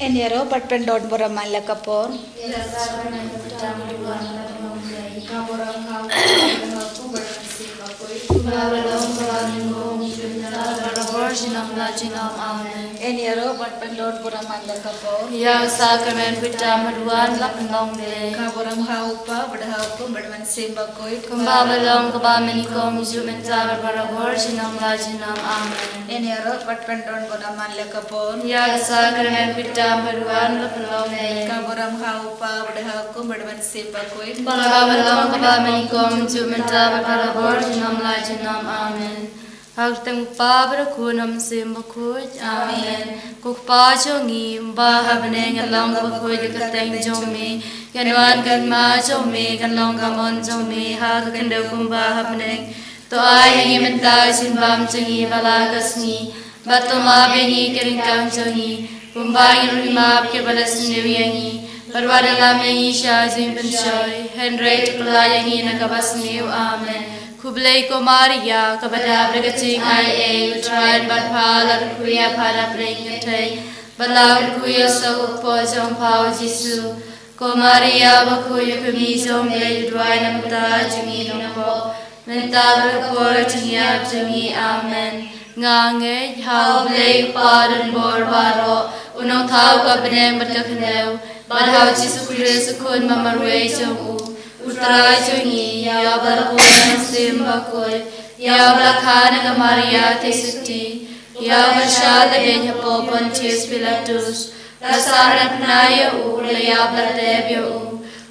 Enero patpendon boraman lakapor. Enero patpendon boraman lakapor. Ya sakramen pita maduan lapendong de. Kaboram haupa badhaupa badman sembakoi. Kumbabalong kabamenikom jumenta barabor jinam lajinam amen. Enero patpendon boraman lakapor. Ya sakramen pita maduan lapendong de. Kaboram haupa badhaupa badman sembakoi. Kumbabalong kabamenikom jumenta barabor jinam lajinam amen. Hagteng pabra kunam sembakoi amen. Kukpa jongi bahabne ngalong bakoi dekateng jomi. Kanwan kanma jomi kanlong kamon jomi hagkendo kumbahabne. To ay himenta sinbam jongi balagasni. Batoma bengi keringkang jongi. Kumbayang rimap ke balas niwiyangi. Parwadala mengi sya jim penshoy. Henry pelayangi nakabasniw amen. Kublai ko Maria kabada bragating ai utrain badpala kuya pada prengatay balaw kuya sa upo jong pao Jisu ko Maria bakuya kami jong lay dway na mata jungi nongpo menta berkor jungi jungi amen ngangay how blay padan bor baro unong tao ka beneng badkaknew badhaw Jisu Kristo kun mamarway jong Utara jungi ya balakuna simbakoi ya balakana ka Maria tesuti ya balshada benya popon tis Pilatus lasara pnaya ya bladebya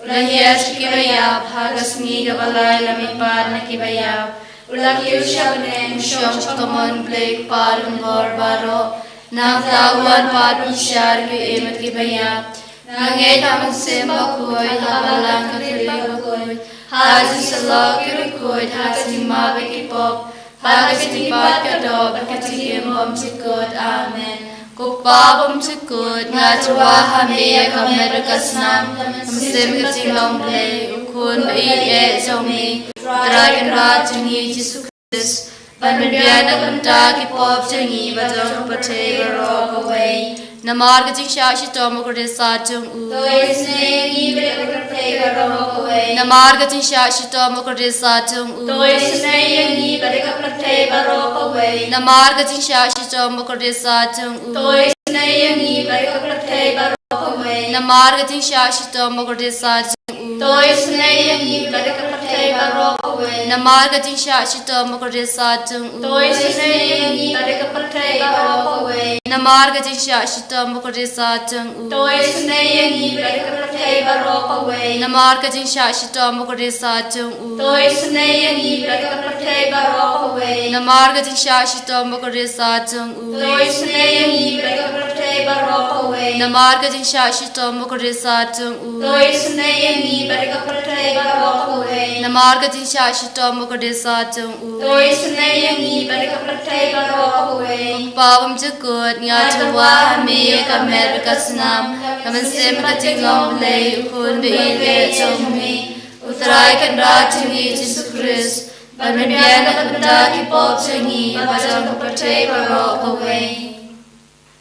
ulahiyas kibaya bhagasmi ka balay lamipad na kibaya ulakiusya beneng syong kamon blake palun borbaro nang tawan padun syar ki emat kibaya Nangay tamang sembakoi habalang kakiribakoi Haji salok kirikoi haji mabik ipop Haji tipat kadob katigim bom sikod amen Kukpabom sikod nga tuwa hami kamerukasnam Kamsim katilong play ukun baid zomi Dragon rat jungi Jisu Christ Banmediana kanta kipop jungi badong patay barok away Namarga jing shashi tomo kurde sajung u. Toisne ni berkate barok away. Namarga jing shashi tomo kurde sajung u. Toisne ni berkate barok away. Namarga jing shashi tomo kurde sajung u. Toisne ni berkate barok away. Namarga jing shashi tomo kurde sajung u. Toisne ni berkate barok away. Namarga jing shashi tomo kurde sajung u. Toisne ni berkate barok away. Namarga jing shashi tomo kurde sajung u. Toisne ni berkate barok away. Namarga jing shashi tomo kurde sajung u. Toisne ni berkate barok away. Namarga jing shashi tomo kurde sajung u. Toisne ni berkate barok away. Namarga jing shashi tomo kurde sajung u. Toisne ni berkate barok away. Namarga jing shashi tomo kurde sajung u. Toisne ni berkate barok away. Pawam jukut nga tuwa hami kamer kasnam kamansim katinglong lay ukun beile jomi utray kanra jungi Jisu Christ banmediana kanta kipop jungi bajang kapatay barok away.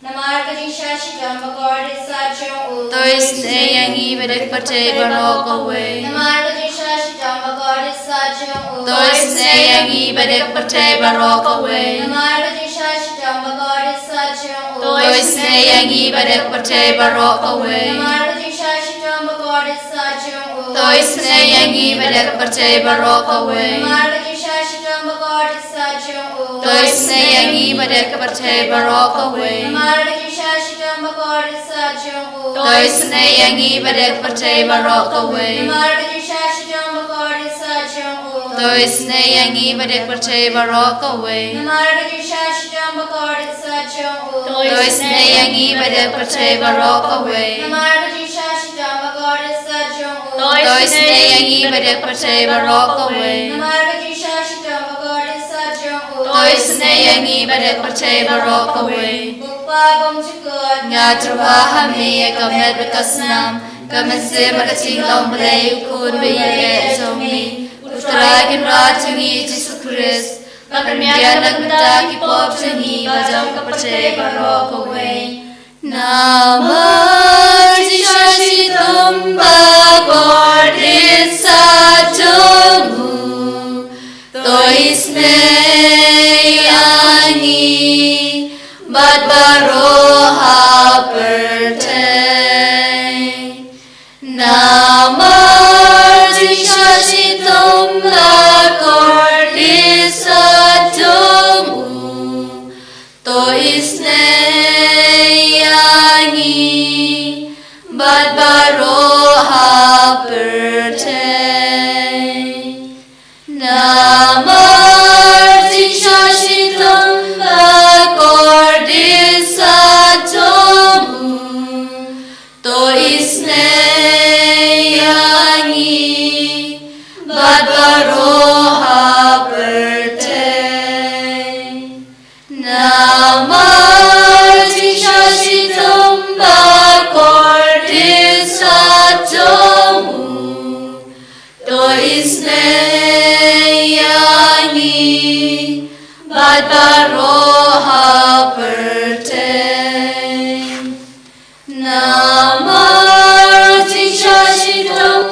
Namarga jing shashi jamba gorde sajung u. Toisne yangi bedek patay barok away. Namarga jing shashi jamba gorde sajung u. Toisne yangi bedek patay barok away. Namarga jing shashi jamba gorde sajung u. Toisne yangi bedek patay barok away. Namarga jing shashi jamba gorde sajung u. Toisne yangi bedek patay barok away. Namarga jing shashi jamba gorde sajung u. Toisne yangi bedek patay barok away. Namarga jing shashi jamba gorde sajung u. Toisne yangi bedek patay barok away. Namarga jing shashi jamba gorde sajung u. Toisne yangi bedek patay barok away. Namarga jing shashi jamba gorde sajung u. Toisne yangi bedek patay barok away. Namarga jing shashi jamba gorde sajung u. Toisne yangi bedek patay barok away. Namarga jing shashi jamba gorde sajung u. Toisne yangi bedek patay barok away. Bukpagom jukut Nga trawa hami kamet bekasnam kamansim katinglong blay ukun beile zomi utray kanra jungi Jisu Christ banmediana kanta kipop jungi bajang kapatay barok away. Namarti Shashitam Bhagavad Sajamu Toisne Yani Badbaroha Pertain Namarti Shashitam Bhagavad Sajamu Toisne Badbaroha Pertain Namarti Shashitam Bhagavad Sajamu Toisne Yani Badbaroha Pertain Namarti Shashitam Bhagavad Sajamu Toisne Yani Badbaroha Pertain Namarti Shashitam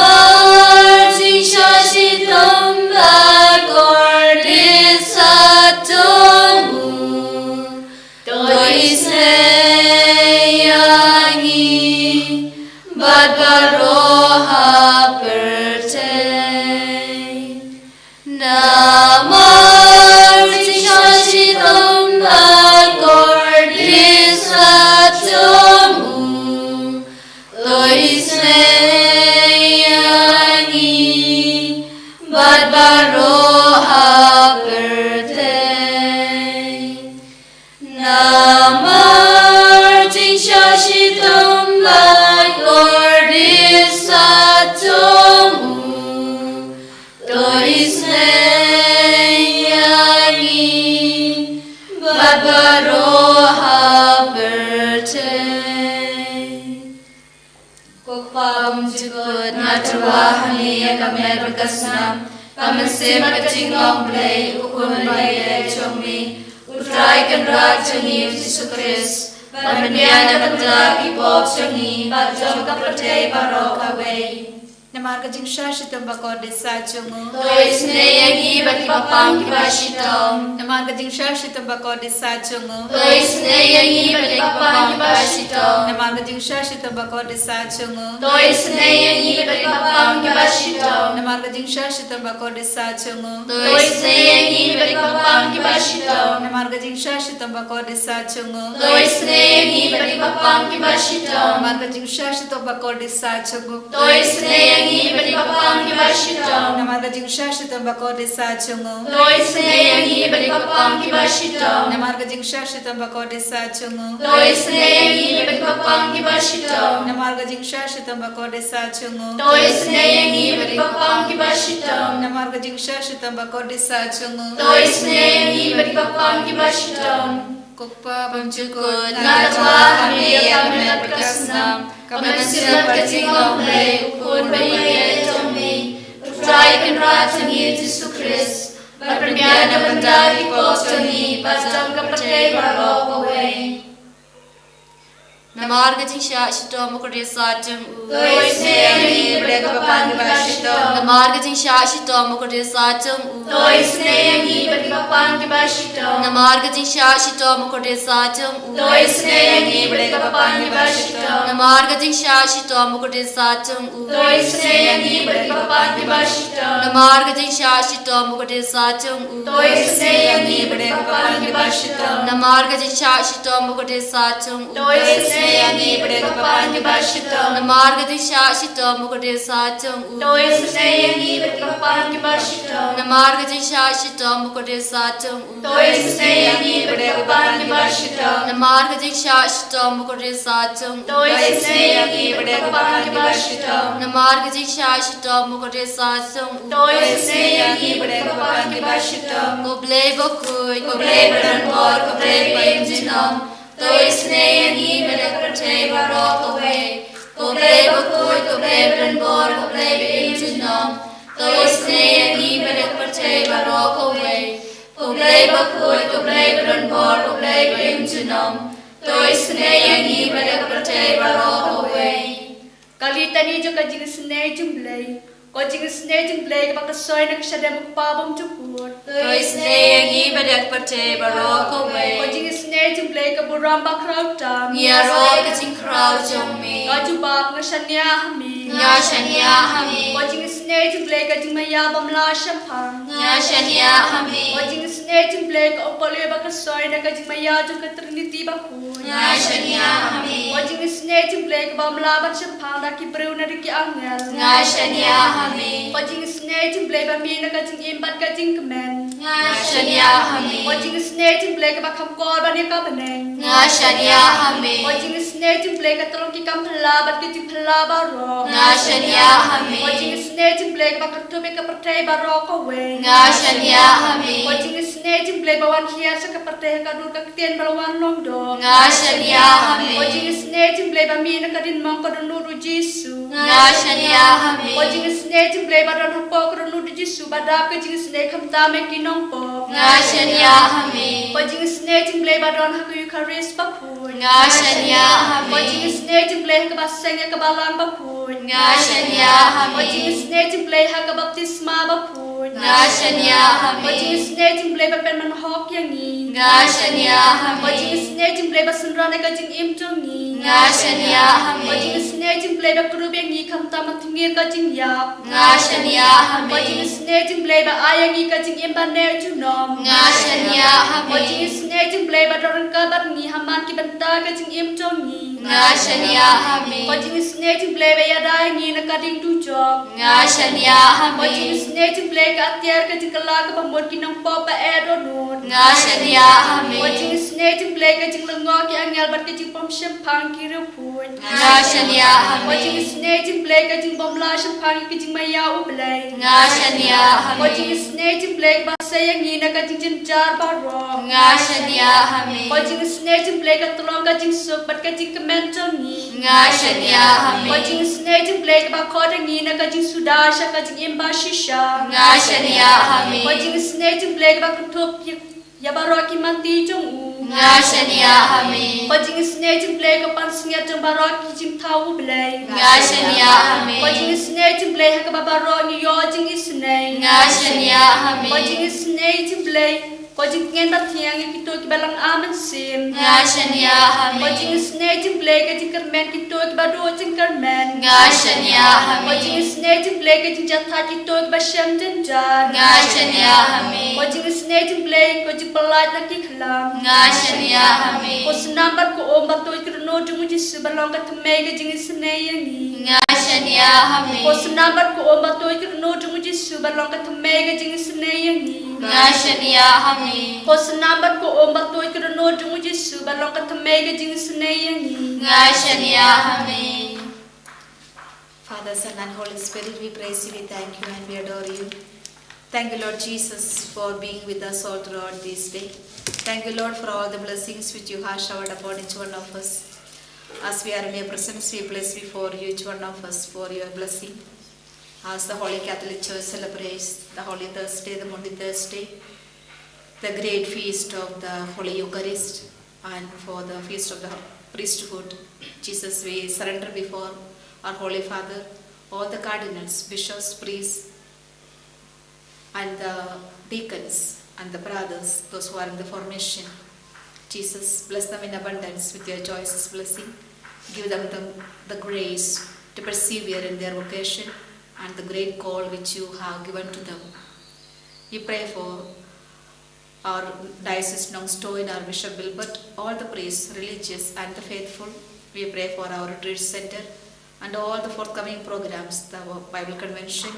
Namarti Shashitam Bhagavad Sajamu Toisne Yani Badbaroha Pertain Namarti Shashitam Bhagavad Sajamu Toisne Yani Badbaroha Pertain Namarti Shashitam Bhagavad Sajamu Toisne Yani Badbaroha Pertain Kokpam Jukut Natawahani Kamel Berkasnam Pamansim Katinglong Blay Ukun Baye Chomi Utrai Kanrat Changi Jisu Christ Pamandiana Bandaki Bob Changi Bajam Kapate Baroka Way Namarga Jingsha Shitam Bhagavad Sajamu Toisne Yani Badbapam Kibashitam Namarga Jingsha Shitam Bhagavad Sajamu Toisne Yani Badbapam Kibashitam Namarga Jingsha Shitam Bhagavad Sajamu Toisne Yani Badbapam Kibashitam Namarga Jingsha Shitam Bhagavad Sajamu Toisne Yani Badbapam Kibashitam Namarga Jingsha Shitam Bhagavad Sajamu Toisne Yani Badbapam Kibashitam Namarga Jingsha Shitam Bhagavad Sajamu Toisne Yani Badbapam Kibashitam Namarga Jingsha Shitam Bhagavad Sajamu Toisne Yani Badbapam Kibashitam Namarga Jingsha Shitam Bhagavad Sajamu Toisne Yani Badbapam Kibashitam Namarga Jingsha Shitam Bhagavad Sajamu Toisne Yani Badbapam Kibashitam Namarga Jingsha Shitam Bhagavad Sajamu Toisne Yani Badbapam Kibashitam Kokpa Pamjukut Natawahani Kamel Berkasnam Pamansim Katinglong Blay Ukun Baye Chomi Utrai Kanrat Changi Jisu Christ Pamandiana Bandaki Bob Changi Bajam Kapate Baroka Way Namarga Jingsha Shitam Bhagavad Sajamu Toisne Yani Badbapam Kibashitam Namarga Jingsha Shitam Bhagavad Sajamu Toisne Yani Badbapam Kibashitam Namarga Jingsha Shitam Bhagavad Sajamu Toisne Yani Badbapam Kibashitam Namarga Jingsha Shitam Bhagavad Sajamu Toisne Yani Badbapam Kibashitam Namarga Jingsha Shitam Bhagavad Sajamu Toisne Yani Badbapam Kibashitam Namarga Jingsha Shitam Bhagavad Sajamu Toisne Yani Badbapam Kibashitam Namarga Jingsha Shitam Bhagavad Sajamu Toisne Yani Badbapam Kibashitam Namarga Jingsha Shitam Bhagavad Sajamu Toisne Yani Badbapam Kibashitam Namarga Jingsha Shitam Bhagavad Sajamu Toisne Yani Badbapam Kibashitam Namarga Jingsha Shitam Bhagavad Sajamu Toisne Yani Badbapam Kibashitam Koblay Bokui Koblay Beranbor Koblay Benjinam Toisne Yani Badbapam Baroka Way Koblay Bokui Koblay Beranbor Koblay Benjinam Toisne Yani Badbapam Baroka Way Koblay play bakut, ku play badun bor, ku play grim junom. Toi snay yang i pada percaya barok away. Kalitani jo kajing snay jumblay. Kajing snay jumblay ka bakasoy na kasyadam pabong jupur. Toi snay yang i pada percaya barok away. Kajing snay jumblay ka buram bakraw tam. Niaro kajing crowd jommi. Kaju bak na shanya hami. Nya shanya hami. Kajing snay jumblay kajing mayabam la shampang. Nya shanya hami. Kajing snay jumblay ka opalwe bakasoy na kajing mayaju ka trinity bakun. Nya shanya hami. Kajing snay jumblay ka bamlaban shampang da ki brew na riki angel. Nya shanya hami. Kajing snay jumblay ba mi na kajing imbat kajing kemen. Nya shanya hami. Kajing snay jumblay ka bakam kor ba ni ka beneng. Nya shanya hami. Kajing snay jumblay ka tolong ki kam phalabat kajing phalabaro. Nya shanya hami. Kajing snay jumblay ka bakam tubi ka pertay barok away. Nya shanya hami. Kajing snay jumblay ba wan hiya sa ka pertay ka dur ka tien balawan longdo. Nya shanya hami. Kajing snay jumblay ba mi na kadin mong ka nuru Jisu. Nya shanya hami. Kajing snay jumblay ba don hapo ka nuru Jisu badap kajing snay kam tame kinong po. Nya shanya hami. Kajing snay jumblay ba don hakuyu ka res bakun. Nya shanya hami. Kajing snay jumblay ka baseng ka balang bakun. Nya shanya hami. Kajing snay jumblay ha ka baptisma bakun. Nya shanya hami. Kajing snay jumblay ba pen manhok yang ni. Nya shanya hami. Kajing snay jumblay ba sunrane kajing imtong ni. Nya shanya hami. Kajing snay jumblay ba kurub yang ni kam tamat tingir kajing yap. Nya shanya hami. Kajing snay jumblay ba ayang ni kajing imbaner junom. Nya shanya hami. Kajing snay jumblay ba dorang kabar ni haman ki benta kajing imtong ni. Nya shanya hami. Kajing snay jumblay ba yadai ni na kading tujok. Nya shanya Kajing hami. snay jumblay ka atyar kajing kala ka pamod kinang popa edonun. Nya shanya hami. Kajing snay jumblay kajing lengok ki angel bat kajing pom shampang ki repun. Nya shanya Kajing hami. snay jumblay kajing bomla shampang kajing maya ublay. Nya shanya Kajing hami. snay jumblay ba sayang ni na kajing jenjar baro. Nya shanya hami. Kajing snay jumblay ka tulong kajing sup bat kajing kementong ni. Nya shanya hami. Kajing snay jumblay ka ba kodang ni na kajing sudasha kajing imba shisha. Nya shanya hami. Kajing snay jumblay ka ba kutup ya baro ki manti jong u. Nya shanya hami. Kajing snay jumblay ka pansnya jong baro ki jing tau blay. Nya shanya hami. Kajing snay jumblay ha ka ba baro ni yo jing isnay. Nya shanya hami. Kajing snay jumblay kajing ngen ba thiang ki to ki balang amen sim. Nya shanya hami. Kajing snay jumblay kajing kermen ki to ki ba do jing kermen. Nya shanya hami. Kajing snay jumblay kajing jatha ki to ki ba shem jenjar. Nya shanya hami. Kajing snay jumblay kajing pelat na ki khalam. Nya shanya hami. Ko senambat ko om ba to ki no jung ji su balong ka thmei kajing snay yang ni. Nya shanya hami. Ko senambat ko om ba to ki no jung ji su balong ka thmei kajing snay yang ni. Nya shanya hami. Ko senambat ko om ba to ki no jung ji su balong ka thmei kajing snay yang ni. Nya shanya hami. Father, Son, and Holy Spirit, we praise you, we thank you, and we adore you. Thank you, Lord Jesus, for being with us all throughout this day. Thank you, Lord, for all the blessings which you have showered upon each one of us. As we are in your presence, we bless before you, each one of us, for your blessing. As the Holy Catholic Church celebrates the Holy Thursday, the Maundy Thursday, the great feast of the Holy Eucharist, and for the feast of the priesthood, Jesus, we surrender before our Holy Father, all the cardinals, bishops, priests, and the deacons, and the brothers, those who are in the formation. Jesus, bless them in abundance with your choicest blessing. Give them the grace to persevere in their vocation and the great call which you have given to them. We pray for our Diocese Nongstow and our Bishop Wilbert, all the priests, religious and the faithful. We pray for our retreat center and all the forthcoming programs, the Bible Convention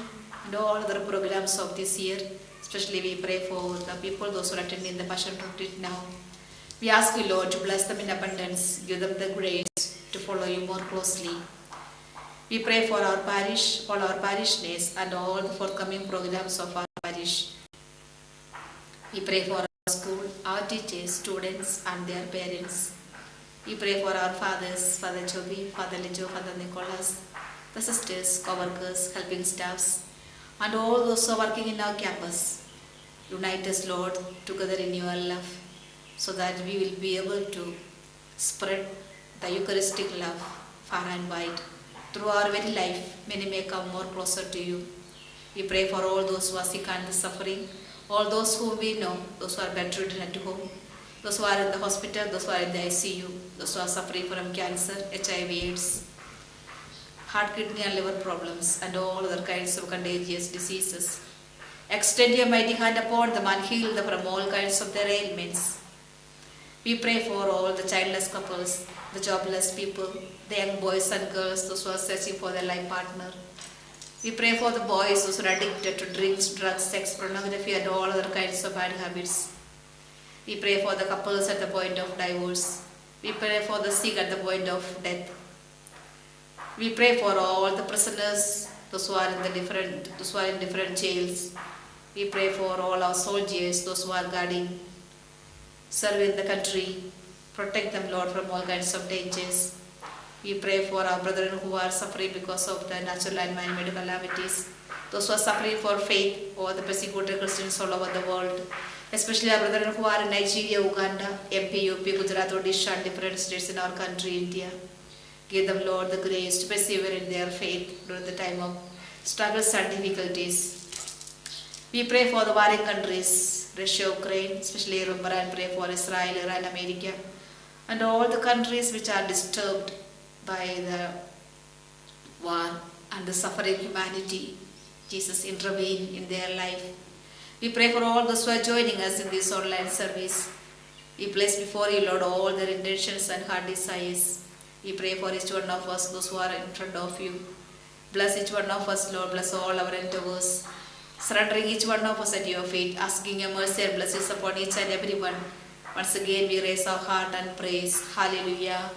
and all other programs of this year. Especially we pray for the people, those who are attending the Passion Retreat now. We ask you, Lord, to bless them in abundance, give them the grace to follow you more closely. We pray for our parish, all our parishioners and all the forthcoming programs of our parish. We pray for our school, our teachers, students and their parents. We pray for our fathers, Father Joby, Father Lijo, Father Nicholas, the sisters, co-workers, helping staffs, and all those who are working in our campus. Unite us, Lord, together in your love, so that we will be able to spread the Eucharistic love far and wide. Through our very life, many may come more closer to you. We pray for all those who are sick and suffering, all those whom we know, those who are bedridden at home, those who are in the hospital, those who are in the ICU, those who are suffering from cancer, HIV, AIDS, heart, kidney and liver problems, and all other kinds of contagious diseases. Extend your mighty hand upon them and heal them from all kinds of their ailments. We pray for all the childless couples, the jobless people, the young boys and girls, those who are searching for their life partner. We pray for the boys who are addicted to drinks, drugs, sex, pornography and all other kinds of bad habits. We pray for the couples at the point of divorce. We pray for the sick at the point of death. We pray for all the prisoners, those who are in different jails. We pray for all our soldiers, those who are guarding, serving the country. Protect them, Lord, from all kinds of dangers. We pray for our brethren who are suffering because of the natural and man-made calamities. Those who are suffering for faith, or the persecuted Christians all over the world. Especially our brethren who are in Nigeria, Uganda, MP, UP, Gujarat, Odisha and different states in our country, India. Give them, Lord, the grace to persevere in their faith during the time of struggles and difficulties. We pray for the warring countries, Russia, Ukraine, especially remember and pray for Israel, Iran, America, and all the countries which are disturbed by the war and the suffering humanity. Jesus, intervene in their life. We pray for all those who are joining us in this online service. We place before you, Lord, all their intentions and heart desires. We pray for each one of us, those who are in front of you. Bless each one of us, Lord. Bless all our endeavors. Surrendering each one of us at your feet, asking your mercy and blessings upon each and every one. Once again, we raise our heart and praise. Hallelujah.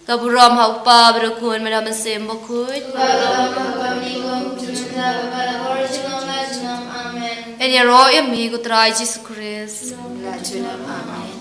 Kaburam hakpa berakun madam sem bakut. Amen. En ya ro ya mi gutrai Jesus Christ. Amen.